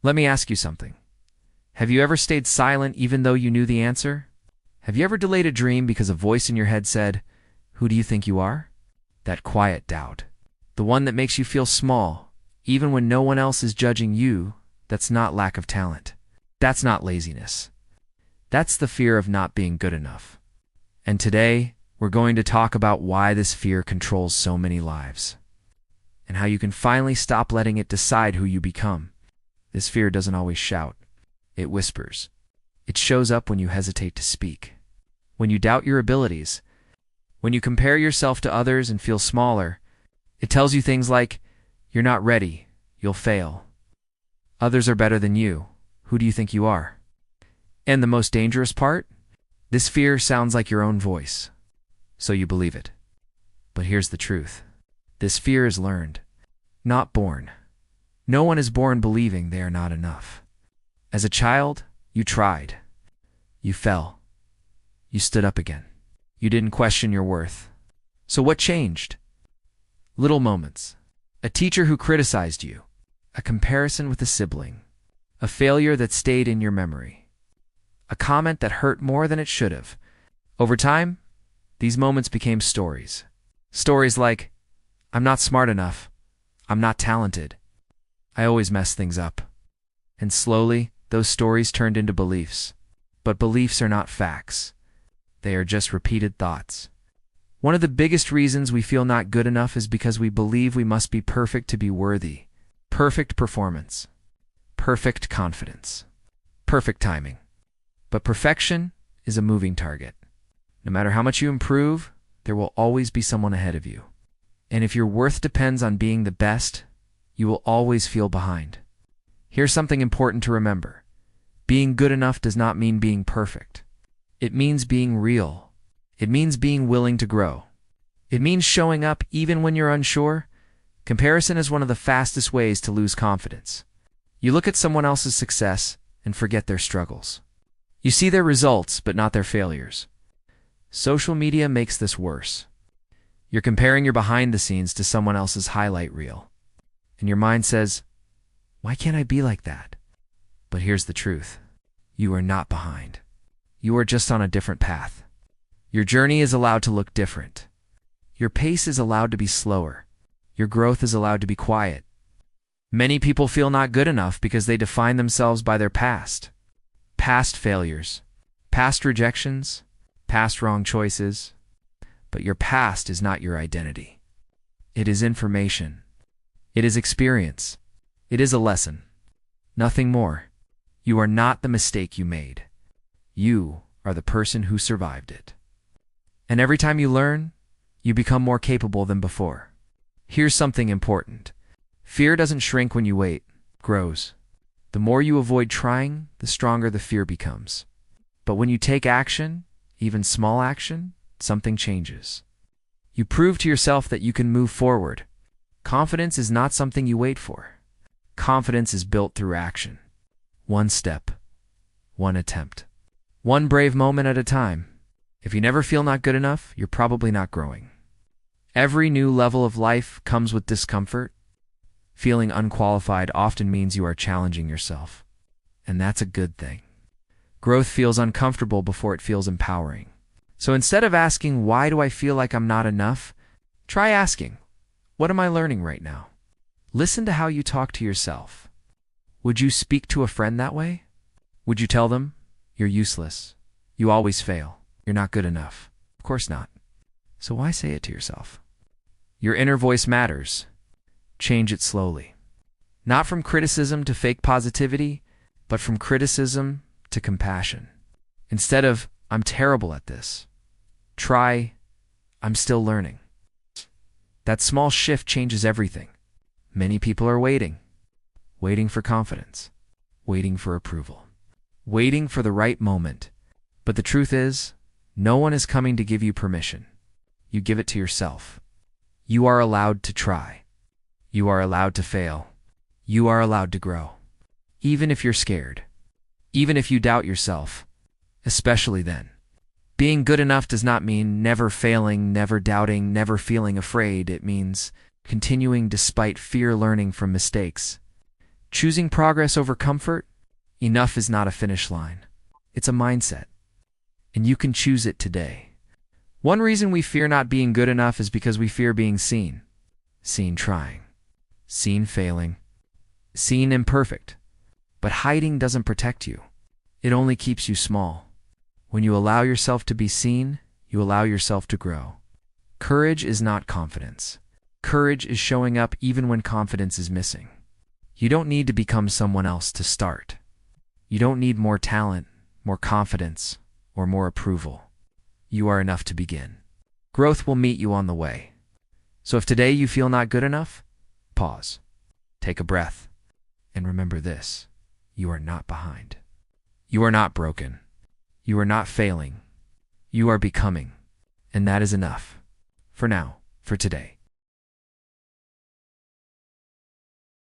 Let me ask you something. Have you ever stayed silent even though you knew the answer? Have you ever delayed a dream because a voice in your head said, "Who do you think you are?" That quiet doubt. The one that makes you feel small, even when no one else is judging you. That's not lack of talent. That's not laziness. That's the fear of not being good enough. And today, we're going to talk about why this fear controls so many lives, and how you can finally stop letting it decide who you become. This fear doesn't always shout. It whispers. It shows up when you hesitate to speak, when you doubt your abilities, when you compare yourself to others and feel smaller. It tells you things like, "You're not ready, you'll fail. Others are better than you. Who do you think you are?" And the most dangerous part? This fear sounds like your own voice, so you believe it. But here's the truth. This fear is learned, not born. No one is born believing they are not enough. As a child, you tried. You fell. You stood up again. You didn't question your worth. So what changed? Little moments. A teacher who criticized you. A comparison with a sibling. A failure that stayed in your memory. A comment that hurt more than it should have. Over time, these moments became stories. Stories like, "I'm not smart enough. I'm not talented. I always mess things up." And slowly, those stories turned into beliefs. But beliefs are not facts. They are just repeated thoughts. One of the biggest reasons we feel not good enough is because we believe we must be perfect to be worthy. Perfect performance. Perfect confidence. Perfect timing. But perfection is a moving target. No matter how much you improve, there will always be someone ahead of you. And if your worth depends on being the best, you will always feel behind. Here's something important to remember. Being good enough does not mean being perfect. It means being real. It means being willing to grow. It means showing up even when you're unsure. Comparison is one of the fastest ways to lose confidence. You look at someone else's success and forget their struggles. You see their results, but not their failures. Social media makes this worse. You're comparing your behind the scenes to someone else's highlight reel. And your mind says, "Why can't I be like that?" But here's the truth. You are not behind. You are just on a different path. Your journey is allowed to look different. Your pace is allowed to be slower. Your growth is allowed to be quiet. Many people feel not good enough because they define themselves by their past. Past failures, past rejections, past wrong choices. But your past is not your identity. It is information. It is experience. It is a lesson. Nothing more. You are not the mistake you made. You are the person who survived it. And every time you learn, you become more capable than before. Here's something important. Fear doesn't shrink when you wait, it grows. The more you avoid trying, the stronger the fear becomes. But when you take action, even small action, something changes. You prove to yourself that you can move forward. Confidence is not something you wait for. Confidence is built through action. One step, one attempt, one brave moment at a time. If you never feel not good enough, you're probably not growing. Every new level of life comes with discomfort. Feeling unqualified often means you are challenging yourself. And that's a good thing. Growth feels uncomfortable before it feels empowering. So instead of asking, "Why do I feel like I'm not enough?" try asking, "What am I learning right now?" Listen to how you talk to yourself. Would you speak to a friend that way? Would you tell them, "You're useless. You always fail. You're not good enough"? Of course not. So why say it to yourself? Your inner voice matters. Change it slowly. Not from criticism to fake positivity, but from criticism to compassion. Instead of, "I'm terrible at this," try, "I'm still learning." That small shift changes everything. Many people are waiting. Waiting for confidence. Waiting for approval. Waiting for the right moment. But the truth is, no one is coming to give you permission. You give it to yourself. You are allowed to try. You are allowed to fail. You are allowed to grow. Even if you're scared. Even if you doubt yourself. Especially then. Being good enough does not mean never failing, never doubting, never feeling afraid. It means continuing despite fear, learning from mistakes. Choosing progress over comfort? Enough is not a finish line. It's a mindset, and you can choose it today. One reason we fear not being good enough is because we fear being seen. Seen trying. Seen failing. Seen imperfect. But hiding doesn't protect you. It only keeps you small. When you allow yourself to be seen, you allow yourself to grow. Courage is not confidence. Courage is showing up even when confidence is missing. You don't need to become someone else to start. You don't need more talent, more confidence, or more approval. You are enough to begin. Growth will meet you on the way. So if today you feel not good enough, pause, take a breath, and remember this: you are not behind. You are not broken. You are not failing. You are becoming. And that is enough. For now, for today.